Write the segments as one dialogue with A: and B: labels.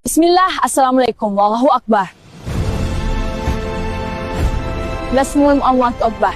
A: Bismillah, Assalamualaikum, Wallahu Akbar. Bismillah, Allahu Akbar.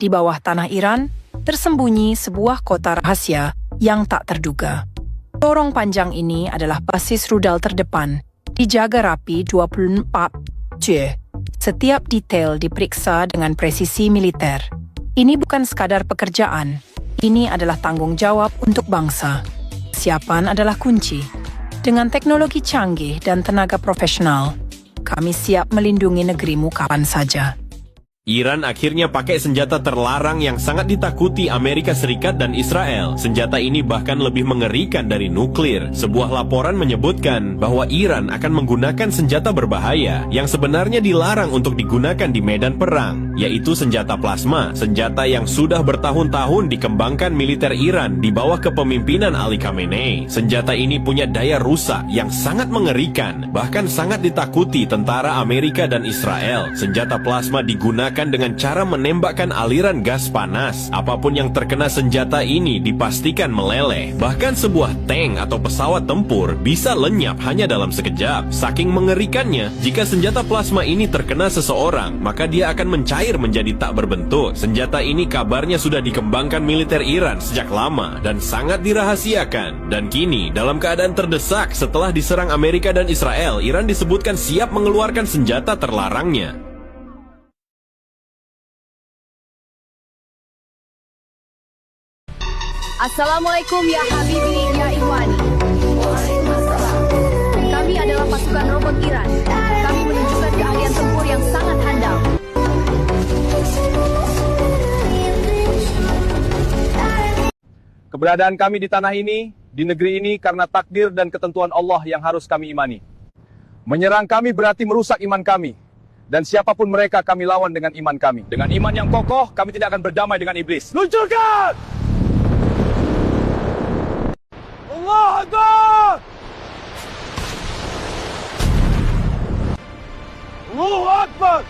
B: Di bawah tanah Iran, tersembunyi sebuah kota rahasia yang tak terduga. Lorong panjang ini adalah basis rudal terdepan, dijaga rapi 24 jam. Setiap detail diperiksa dengan presisi militer. Ini bukan sekadar pekerjaan, ini adalah tanggung jawab untuk bangsa. Kesiapan adalah kunci. Dengan teknologi canggih dan tenaga profesional, kami siap melindungi negerimu kapan saja.
C: Iran akhirnya pakai senjata terlarang yang sangat ditakuti Amerika Serikat dan Israel. Senjata ini bahkan lebih mengerikan dari nuklir. Sebuah laporan menyebutkan bahwa Iran akan menggunakan senjata berbahaya yang sebenarnya dilarang untuk digunakan di medan perang, yaitu senjata plasma, senjata yang sudah bertahun-tahun dikembangkan militer Iran di bawah kepemimpinan Ali Khamenei. Senjata ini punya daya rusak yang sangat mengerikan, bahkan sangat ditakuti tentara Amerika dan Israel. Senjata plasma digunakan dengan cara menembakkan aliran gas panas. Apapun yang terkena senjata ini dipastikan meleleh. Bahkan sebuah tank atau pesawat tempur bisa lenyap hanya dalam sekejap. Saking mengerikannya, jika senjata plasma ini terkena seseorang, maka dia akan mencair menjadi tak berbentuk. Senjata ini kabarnya sudah dikembangkan militer Iran sejak lama dan sangat dirahasiakan. Dan kini, dalam keadaan terdesak setelah diserang Amerika dan Israel, Iran disebutkan siap mengeluarkan senjata terlarangnya.
A: Assalamualaikum ya Habibi, ya Iwani. Kami adalah pasukan robot Iran. Kami menunjukkan keahlian tempur yang sangat handal.
D: Keberadaan kami di tanah ini, di negeri ini karena takdir dan ketentuan Allah yang harus kami imani. Menyerang kami berarti merusak iman kami. Dan siapapun mereka kami lawan dengan iman kami. Dengan iman yang kokoh, kami tidak akan berdamai dengan iblis. Luncurkan! Allah Akbar! Allahu Akbar!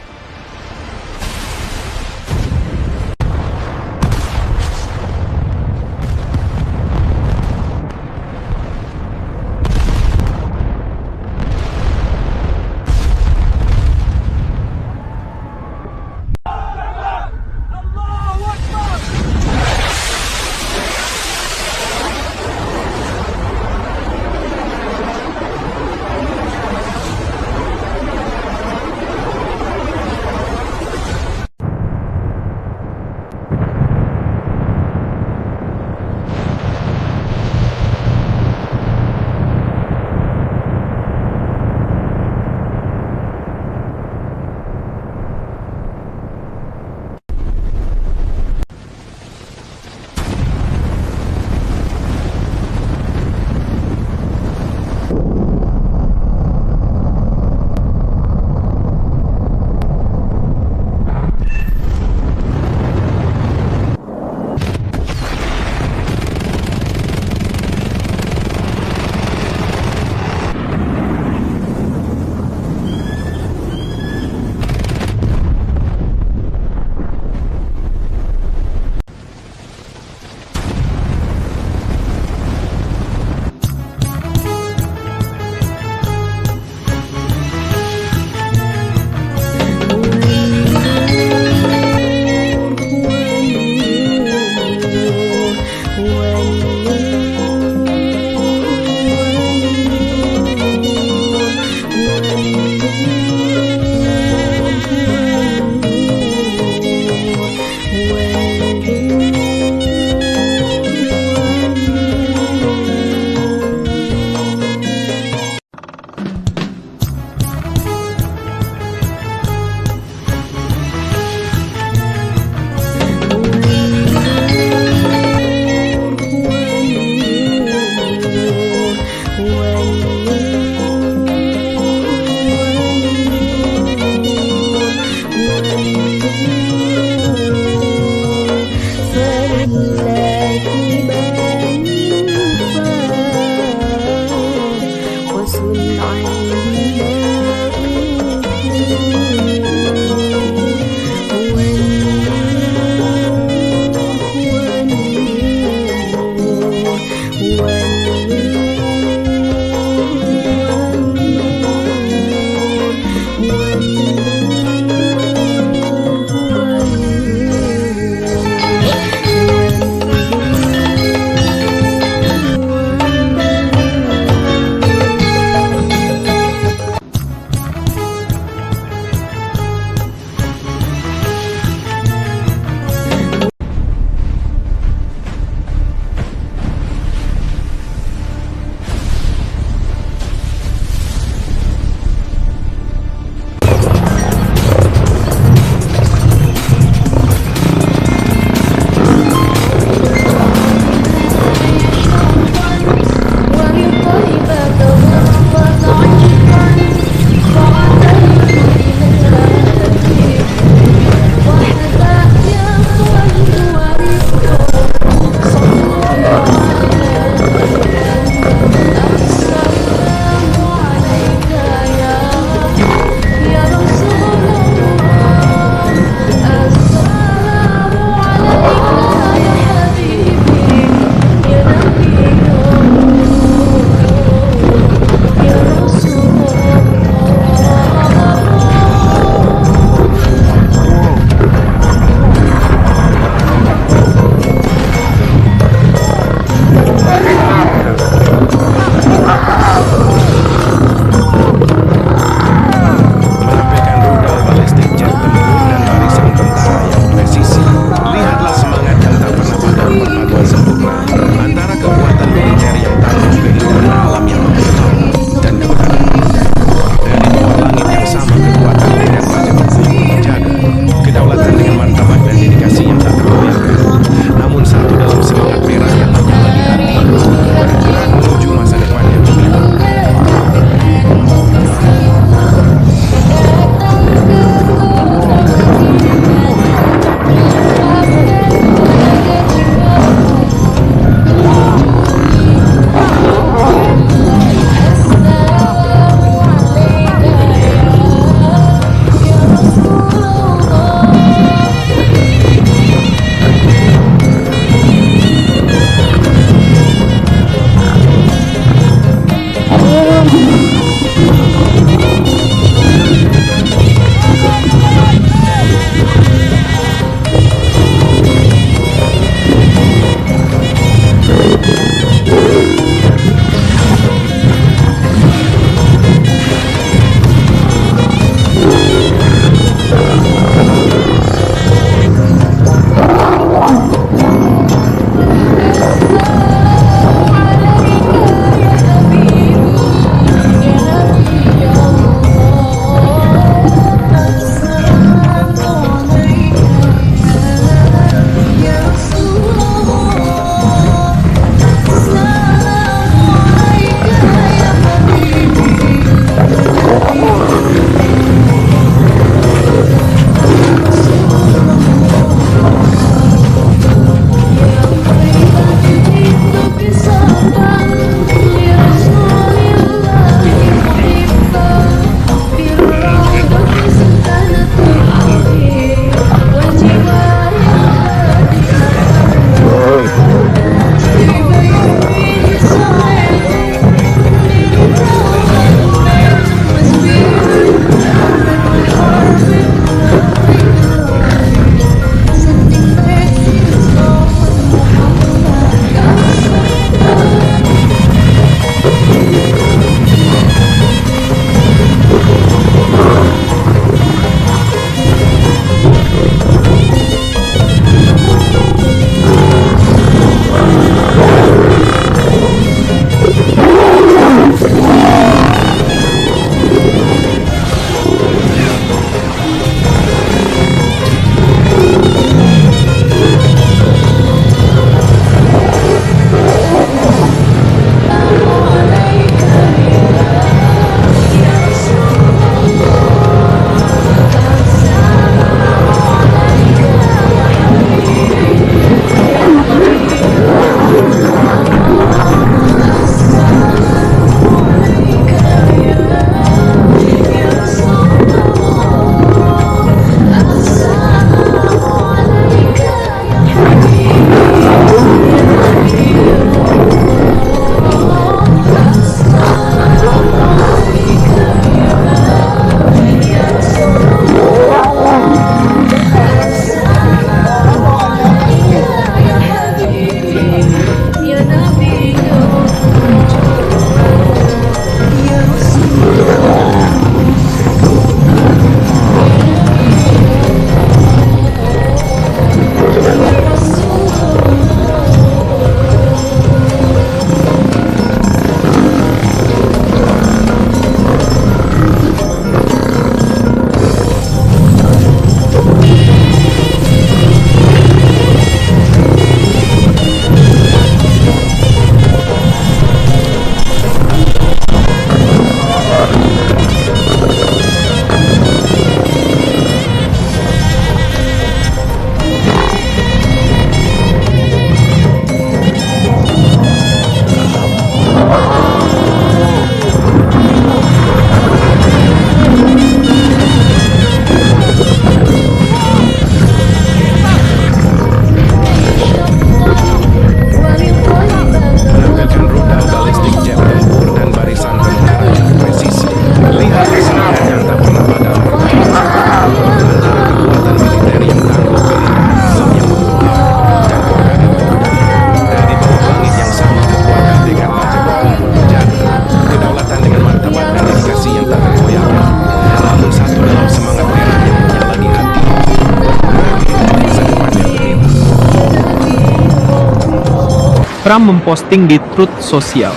E: Trump memposting di Truth Social.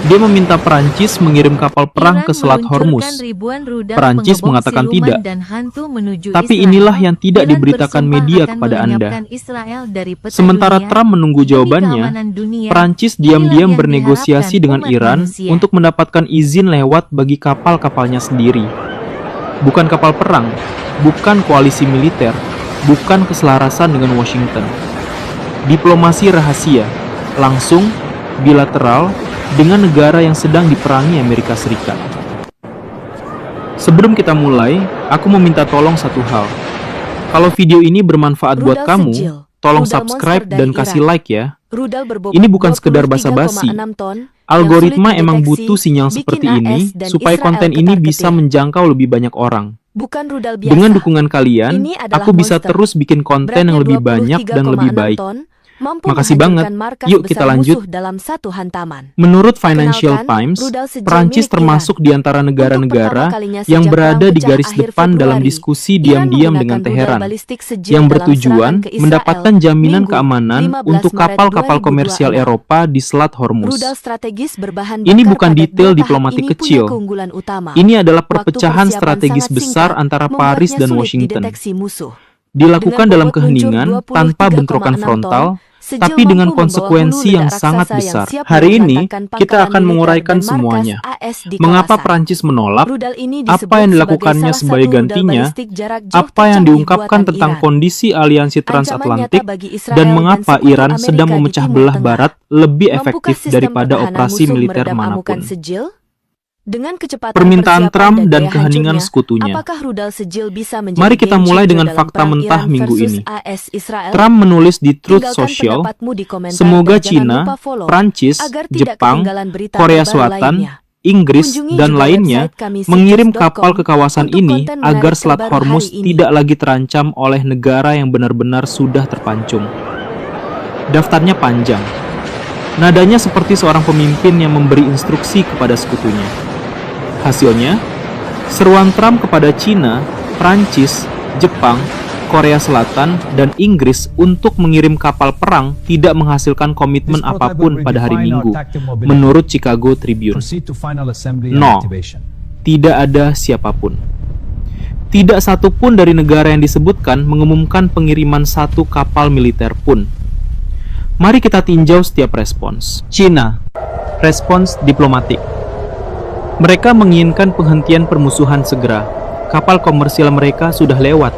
E: Dia meminta Perancis mengirim kapal perang ke Selat Hormuz. Perancis mengatakan tidak. Tapi inilah yang tidak diberitakan media kepada Anda. Sementara Trump menunggu jawabannya, Perancis diam-diam bernegosiasi dengan Iran untuk mendapatkan izin lewat bagi kapal-kapalnya sendiri. Bukan kapal perang, bukan koalisi militer, bukan keselarasan dengan Washington. Diplomasi rahasia, langsung, bilateral, dengan negara yang sedang diperangi Amerika Serikat. Sebelum kita mulai, aku meminta tolong satu hal. Kalau video ini bermanfaat buat kamu, tolong subscribe dan kasih like ya. Ini bukan sekedar basa-basi. Algoritma emang butuh sinyal seperti ini supaya konten ini bisa menjangkau lebih banyak orang. Dengan dukungan kalian, aku bisa terus bikin konten yang lebih banyak dan lebih baik. Makasih banget. Yuk kita lanjut. Menurut Financial Times, Perancis termasuk di antara negara-negara yang berada di garis depan dalam diskusi diam-diam dengan Teheran, yang bertujuan mendapatkan jaminan keamanan untuk kapal-kapal komersial Eropa di Selat Hormuz. Ini bukan detail diplomatik kecil. Ini adalah perpecahan strategis besar antara Paris dan Washington. Dilakukan dalam keheningan, tanpa bentrokan frontal, tapi dengan konsekuensi yang sangat besar. Hari ini, kita akan menguraikan semuanya. Mengapa Prancis menolak, apa yang dilakukannya sebagai gantinya, apa yang diungkapkan tentang kondisi aliansi transatlantik, dan mengapa Iran sedang memecah belah Barat lebih efektif daripada operasi militer manapun. Permintaan Trump dan keheningan sekutunya. Mari kita mulai dengan fakta mentah minggu ini. Trump menulis di Truth Social, semoga China, Prancis, Jepang, Korea Selatan, Inggris, dan lainnya mengirim kapal ke kawasan ini agar Selat Hormuz tidak lagi terancam oleh negara yang benar-benar sudah terpancung. Daftarnya panjang. Nadanya seperti seorang pemimpin yang memberi instruksi kepada sekutunya. Hasilnya, seruan Trump kepada China, Prancis, Jepang, Korea Selatan, dan Inggris untuk mengirim kapal perang tidak menghasilkan komitmen apapun pada hari Minggu, menurut Chicago Tribune. No, tidak ada siapapun. Tidak satu pun dari negara yang disebutkan mengumumkan pengiriman satu kapal militer pun. Mari kita tinjau setiap respons. China, respons diplomatik. Mereka menginginkan penghentian permusuhan segera. Kapal komersial mereka sudah lewat.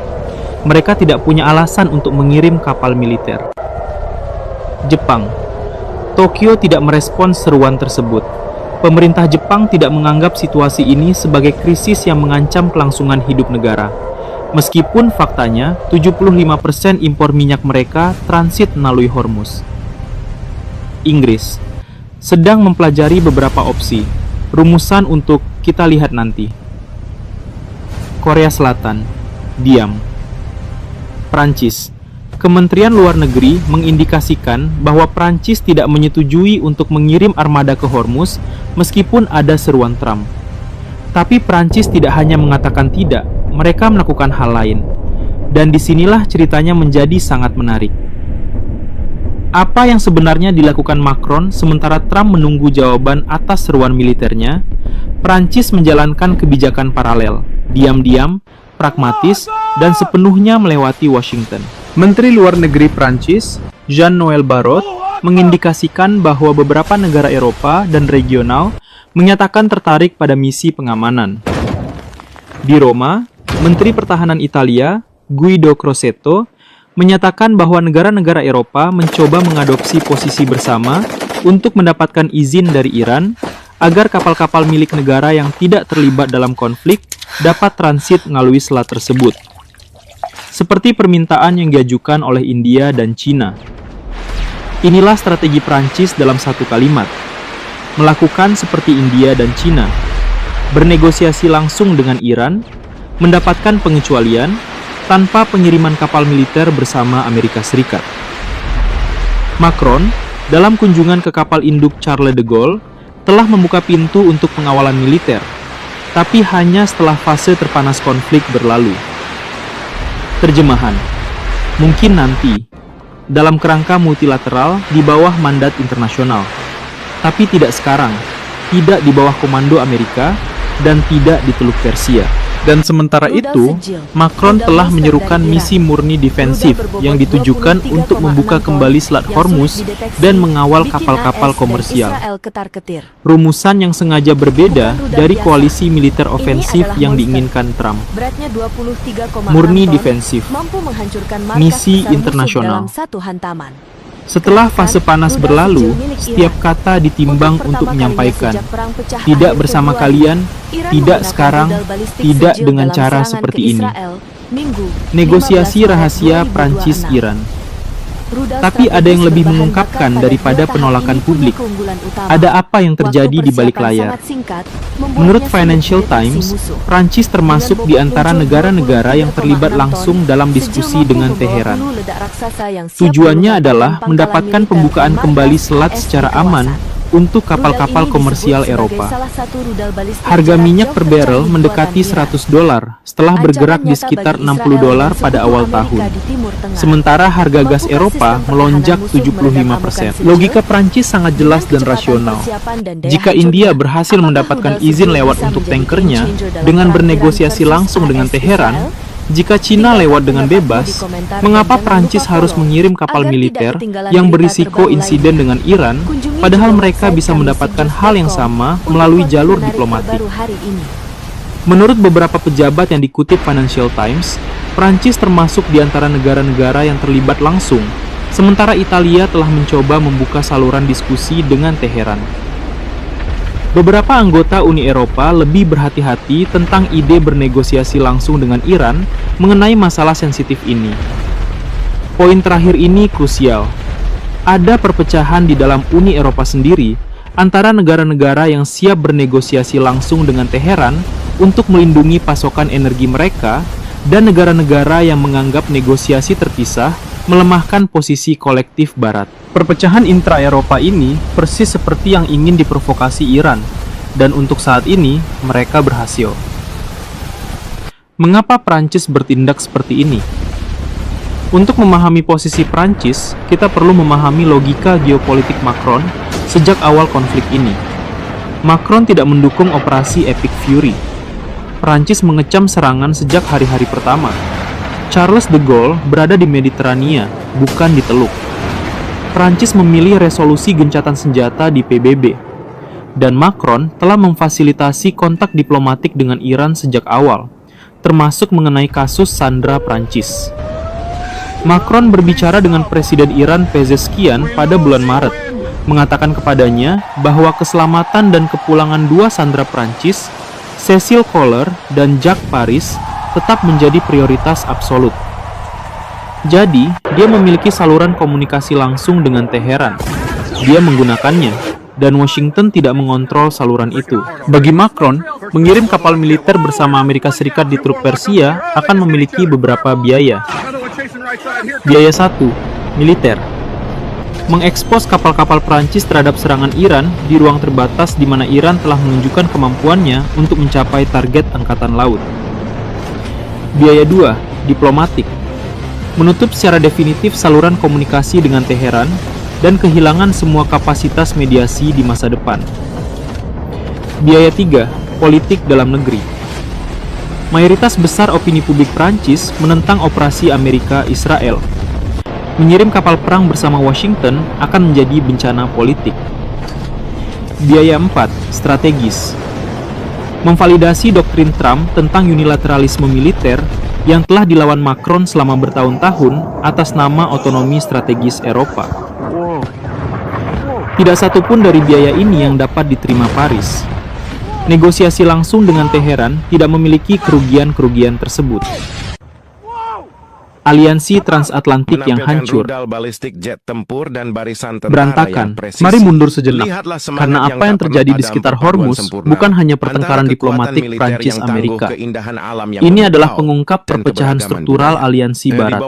E: Mereka tidak punya alasan untuk mengirim kapal militer. Jepang. Tokyo tidak merespons seruan tersebut. Pemerintah Jepang tidak menganggap situasi ini sebagai krisis yang mengancam kelangsungan hidup negara. Meskipun faktanya, 75% impor minyak mereka transit melalui Hormuz. Inggris. Sedang mempelajari beberapa opsi. Rumusan untuk kita lihat nanti. Korea Selatan, diam. Prancis, Kementerian Luar Negeri mengindikasikan bahwa Prancis tidak menyetujui untuk mengirim armada ke Hormuz meskipun ada seruan Trump. Tapi Prancis tidak hanya mengatakan tidak, mereka melakukan hal lain. Dan disinilah ceritanya menjadi sangat menarik. Apa yang sebenarnya dilakukan Macron sementara Trump menunggu jawaban atas seruan militernya? Prancis menjalankan kebijakan paralel, diam-diam, pragmatis, dan sepenuhnya melewati Washington. Menteri Luar Negeri Prancis, Jean-Noël Barrot, mengindikasikan bahwa beberapa negara Eropa dan regional menyatakan tertarik pada misi pengamanan. Di Roma, Menteri Pertahanan Italia, Guido Crosetto, menyatakan bahwa negara-negara Eropa mencoba mengadopsi posisi bersama untuk mendapatkan izin dari Iran agar kapal-kapal milik negara yang tidak terlibat dalam konflik dapat transit melalui selat tersebut. Seperti permintaan yang diajukan oleh India dan China. Inilah strategi Prancis dalam satu kalimat. Melakukan seperti India dan China. Bernegosiasi langsung dengan Iran, mendapatkan pengecualian, tanpa pengiriman kapal militer bersama Amerika Serikat. Macron, dalam kunjungan ke kapal induk Charles de Gaulle, telah membuka pintu untuk pengawalan militer, tapi hanya setelah fase terpanas konflik berlalu. Terjemahan, mungkin nanti, dalam kerangka multilateral di bawah mandat internasional. Tapi tidak sekarang, tidak di bawah komando Amerika, dan tidak di Teluk Persia. Dan sementara itu, Macron telah menyerukan misi murni defensif yang ditujukan untuk membuka kembali Selat Hormuz dan mengawal kapal-kapal komersial. Rumusan yang sengaja berbeda dari koalisi militer ofensif yang diinginkan Trump. Murni defensif, misi internasional. Setelah fase panas berlalu, setiap kata ditimbang untuk menyampaikan, tidak bersama kalian, tidak sekarang, tidak dengan cara seperti ini. Negosiasi rahasia Prancis-Iran. Tapi ada yang lebih mengungkapkan daripada penolakan publik. Ada apa yang terjadi di balik layar? Menurut Financial Times, Prancis termasuk di antara negara-negara yang terlibat langsung dalam diskusi dengan Teheran. Tujuannya adalah mendapatkan pembukaan kembali selat secara aman untuk kapal-kapal komersial Eropa. Harga minyak per barrel mendekati $100 setelah bergerak di sekitar $60 pada awal tahun. Sementara harga gas Eropa melonjak 75%. Logika Prancis sangat jelas dan rasional. Jika India berhasil mendapatkan izin lewat untuk tankernya dengan bernegosiasi langsung dengan Teheran, jika Cina lewat dengan bebas, mengapa Prancis harus mengirim kapal militer yang berisiko insiden dengan Iran, padahal mereka bisa mendapatkan hal yang sama melalui jalur diplomatik? Menurut beberapa pejabat yang dikutip Financial Times, Prancis termasuk di antara negara-negara yang terlibat langsung, sementara Italia telah mencoba membuka saluran diskusi dengan Teheran. Beberapa anggota Uni Eropa lebih berhati-hati tentang ide bernegosiasi langsung dengan Iran mengenai masalah sensitif ini. Poin terakhir ini krusial. Ada perpecahan di dalam Uni Eropa sendiri antara negara-negara yang siap bernegosiasi langsung dengan Teheran untuk melindungi pasokan energi mereka dan negara-negara yang menganggap negosiasi terpisah melemahkan posisi kolektif Barat. Perpecahan intra-Eropa ini persis seperti yang ingin diprovokasi Iran, dan untuk saat ini mereka berhasil. Mengapa Prancis bertindak seperti ini? Untuk memahami posisi Prancis, kita perlu memahami logika geopolitik Macron sejak awal konflik ini. Macron tidak mendukung operasi Epic Fury. Prancis mengecam serangan sejak hari-hari pertama. Charles de Gaulle berada di Mediterania, bukan di Teluk. Prancis memilih resolusi gencatan senjata di PBB. Dan Macron telah memfasilitasi kontak diplomatik dengan Iran sejak awal, termasuk mengenai kasus Sandra Prancis. Macron berbicara dengan Presiden Iran Pezeshkian pada bulan Maret, mengatakan kepadanya bahwa keselamatan dan kepulangan dua sandera Prancis, Cecile Kohler dan Jacques Paris, tetap menjadi prioritas absolut. Jadi, dia memiliki saluran komunikasi langsung dengan Teheran. Dia menggunakannya, dan Washington tidak mengontrol saluran itu. Bagi Macron, mengirim kapal militer bersama Amerika Serikat di Teluk Persia akan memiliki beberapa biaya. Biaya 1. Militer. Mengekspos kapal-kapal Prancis terhadap serangan Iran di ruang terbatas di mana Iran telah menunjukkan kemampuannya untuk mencapai target angkatan laut. Biaya 2. Diplomatik. Menutup secara definitif saluran komunikasi dengan Teheran dan kehilangan semua kapasitas mediasi di masa depan. Biaya 3. Politik dalam negeri. Mayoritas besar opini publik Prancis menentang operasi Amerika-Israel. Mengirim kapal perang bersama Washington akan menjadi bencana politik. Biaya 4. Strategis. Memvalidasi doktrin Trump tentang unilateralisme militer yang telah dilawan Macron selama bertahun-tahun atas nama otonomi strategis Eropa. Tidak satupun dari biaya ini yang dapat diterima Paris. Negosiasi langsung dengan Teheran tidak memiliki kerugian-kerugian tersebut. Aliansi transatlantik yang hancur, berantakan. Mari mundur sejenak, karena apa yang terjadi di sekitar Hormuz bukan hanya pertengkaran diplomatik Prancis-Amerika. Ini adalah pengungkap perpecahan struktural aliansi Barat.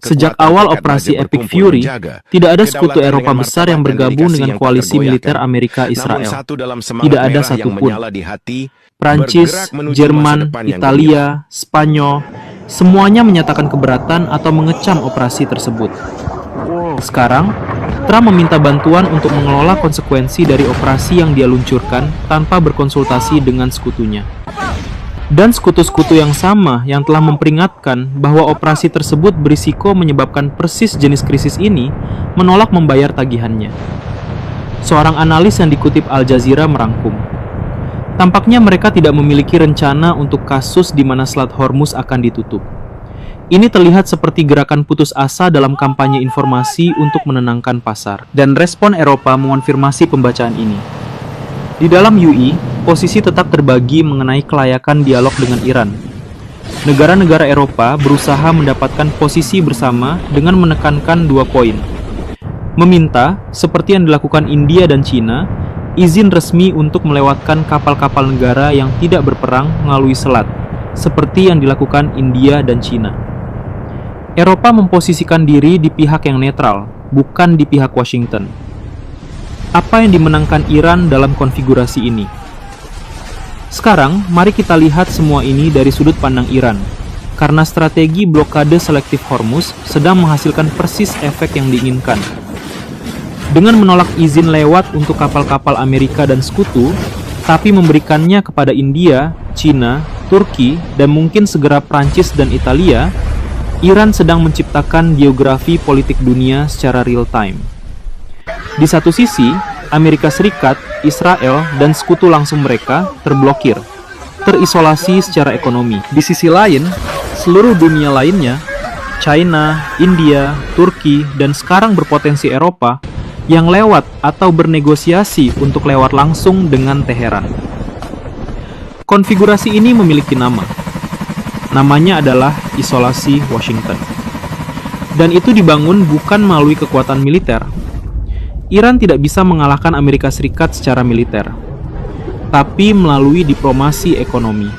E: Sejak awal operasi Epic Fury, tidak ada sekutu Eropa besar yang bergabung dengan koalisi militer Amerika-Israel. Tidak ada satupun. Prancis, Jerman, Italia, Spanyol, Semuanya menyatakan keberatan atau mengecam operasi tersebut. Sekarang, Trump meminta bantuan untuk mengelola konsekuensi dari operasi yang dia luncurkan tanpa berkonsultasi dengan sekutunya. Dan sekutu-sekutu yang sama yang telah memperingatkan bahwa operasi tersebut berisiko menyebabkan persis jenis krisis ini menolak membayar tagihannya. Seorang analis yang dikutip Al Jazeera merangkum, tampaknya mereka tidak memiliki rencana untuk kasus di mana Selat Hormuz akan ditutup. Ini terlihat seperti gerakan putus asa dalam kampanye informasi untuk menenangkan pasar, dan respon Eropa mengonfirmasi pembacaan ini. Di dalam UI, posisi tetap terbagi mengenai kelayakan dialog dengan Iran. Negara-negara Eropa berusaha mendapatkan posisi bersama dengan menekankan 2 poin. Meminta, seperti yang dilakukan India dan Cina, izin resmi untuk melewatkan kapal-kapal negara yang tidak berperang melalui selat, seperti yang dilakukan India dan Cina. Eropa memposisikan diri di pihak yang netral, bukan di pihak Washington. Apa yang dimenangkan Iran dalam konfigurasi ini? Sekarang, mari kita lihat semua ini dari sudut pandang Iran, karena strategi blokade selektif Hormuz sedang menghasilkan persis efek yang diinginkan. Dengan menolak izin lewat untuk kapal-kapal Amerika dan sekutu, tapi memberikannya kepada India, Cina, Turki, dan mungkin segera Prancis dan Italia, Iran sedang menciptakan geografi politik dunia secara real time. Di satu sisi, Amerika Serikat, Israel, dan sekutu langsung mereka terblokir, terisolasi secara ekonomi. Di sisi lain, seluruh dunia lainnya, China, India, Turki, dan sekarang berpotensi Eropa, yang lewat atau bernegosiasi untuk lewat langsung dengan Teheran. Konfigurasi ini memiliki nama. Namanya adalah isolasi Washington. Dan itu dibangun bukan melalui kekuatan militer. Iran tidak bisa mengalahkan Amerika Serikat secara militer, tapi melalui diplomasi ekonomi.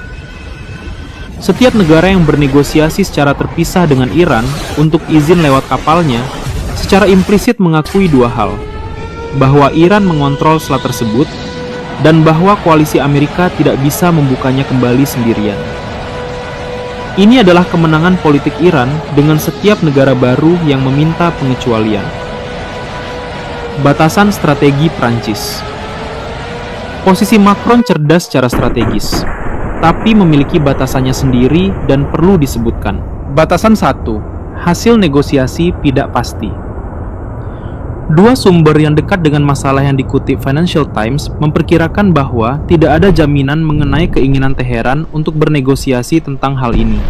E: Setiap negara yang bernegosiasi secara terpisah dengan Iran untuk izin lewat kapalnya, secara implisit mengakui 2 hal, bahwa Iran mengontrol selat tersebut, dan bahwa koalisi Amerika tidak bisa membukanya kembali sendirian. Ini adalah kemenangan politik Iran dengan setiap negara baru yang meminta pengecualian. Batasan strategi Prancis. Posisi Macron cerdas secara strategis, tapi memiliki batasannya sendiri dan perlu disebutkan. Batasan 1. Hasil negosiasi tidak pasti. 2 sumber yang dekat dengan masalah yang dikutip Financial Times memperkirakan bahwa tidak ada jaminan mengenai keinginan Teheran untuk bernegosiasi tentang hal ini.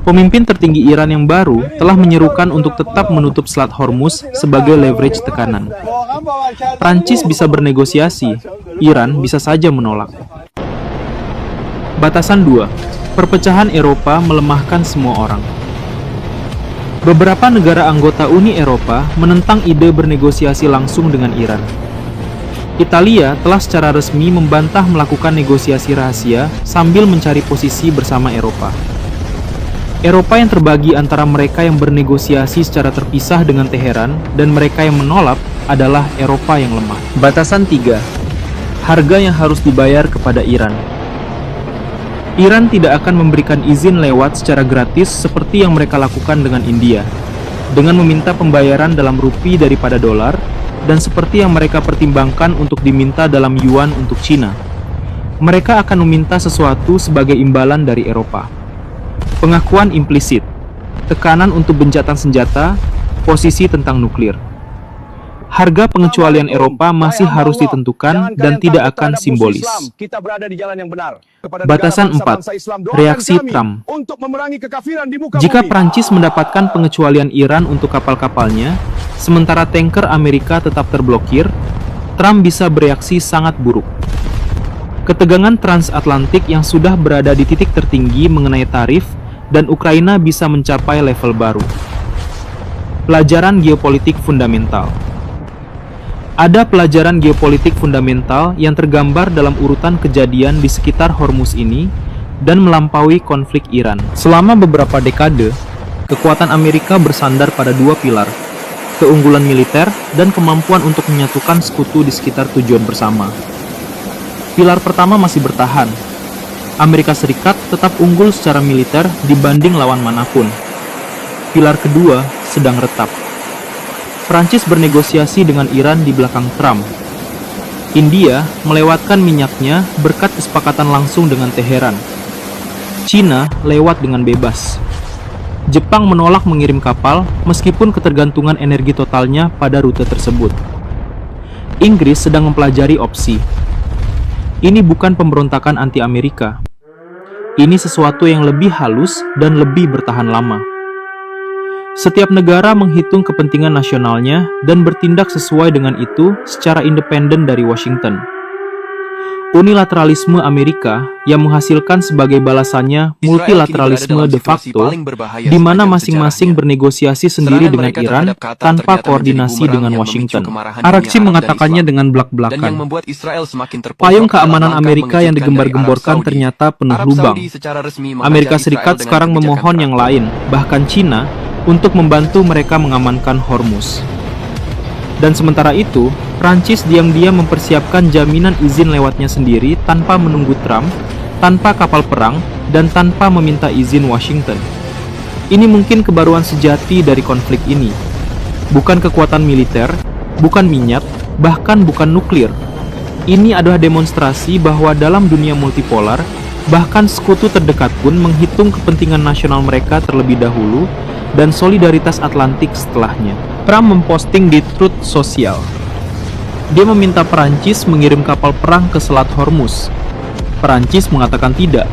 E: Pemimpin tertinggi Iran yang baru telah menyerukan untuk tetap menutup Selat Hormuz sebagai leverage tekanan. Prancis bisa bernegosiasi, Iran bisa saja menolak. Batasan 2. Perpecahan Eropa melemahkan semua orang. Beberapa negara anggota Uni Eropa menentang ide bernegosiasi langsung dengan Iran. Italia telah secara resmi membantah melakukan negosiasi rahasia sambil mencari posisi bersama Eropa. Eropa yang terbagi antara mereka yang bernegosiasi secara terpisah dengan Teheran dan mereka yang menolak adalah Eropa yang lemah. Batasan 3. Harga yang harus dibayar kepada Iran. Iran tidak akan memberikan izin lewat secara gratis seperti yang mereka lakukan dengan India, dengan meminta pembayaran dalam rupiah daripada dolar, dan seperti yang mereka pertimbangkan untuk diminta dalam yuan untuk Cina. Mereka akan meminta sesuatu sebagai imbalan dari Eropa. Pengakuan implisit, tekanan untuk gencatan senjata, posisi tentang nuklir. Harga pengecualian Eropa masih harus ditentukan dan tidak akan simbolis. Batasan 4. Reaksi Trump. Jika Prancis mendapatkan pengecualian Iran untuk kapal-kapalnya, sementara tanker Amerika tetap terblokir, Trump bisa bereaksi sangat buruk. Ketegangan transatlantik yang sudah berada di titik tertinggi mengenai tarif dan Ukraina bisa mencapai level baru. Pelajaran geopolitik fundamental. Ada pelajaran geopolitik fundamental yang tergambar dalam urutan kejadian di sekitar Hormuz ini dan melampaui konflik Iran. Selama beberapa dekade, kekuatan Amerika bersandar pada 2 pilar, keunggulan militer dan kemampuan untuk menyatukan sekutu di sekitar tujuan bersama. Pilar pertama masih bertahan, Amerika Serikat tetap unggul secara militer dibanding lawan manapun. Pilar kedua sedang retak. Prancis bernegosiasi dengan Iran di belakang Trump. India melewatkan minyaknya berkat kesepakatan langsung dengan Teheran. Cina lewat dengan bebas. Jepang menolak mengirim kapal meskipun ketergantungan energi totalnya pada rute tersebut. Inggris sedang mempelajari opsi. Ini bukan pemberontakan anti-Amerika. Ini sesuatu yang lebih halus dan lebih bertahan lama. Setiap negara menghitung kepentingan nasionalnya dan bertindak sesuai dengan itu secara independen dari Washington. Unilateralisme Amerika yang menghasilkan sebagai balasannya multilateralisme de facto, di mana masing-masing bernegosiasi sendiri dengan Iran tanpa koordinasi dengan Washington. Arakci mengatakannya dengan belak-belakan. Payung keamanan Amerika yang digembar-gemborkan ternyata penuh lubang. Amerika Serikat sekarang memohon yang lain, bahkan Cina, untuk membantu mereka mengamankan Hormuz. Dan sementara itu, Prancis diam-diam mempersiapkan jaminan izin lewatnya sendiri tanpa menunggu Trump, tanpa kapal perang, dan tanpa meminta izin Washington. Ini mungkin kebaruan sejati dari konflik ini. Bukan kekuatan militer, bukan minyak, bahkan bukan nuklir. Ini adalah demonstrasi bahwa dalam dunia multipolar, bahkan sekutu terdekat pun menghitung kepentingan nasional mereka terlebih dahulu dan solidaritas Atlantik setelahnya. Trump memposting di Truth Social. Dia meminta Perancis mengirim kapal perang ke Selat Hormuz. Perancis mengatakan tidak.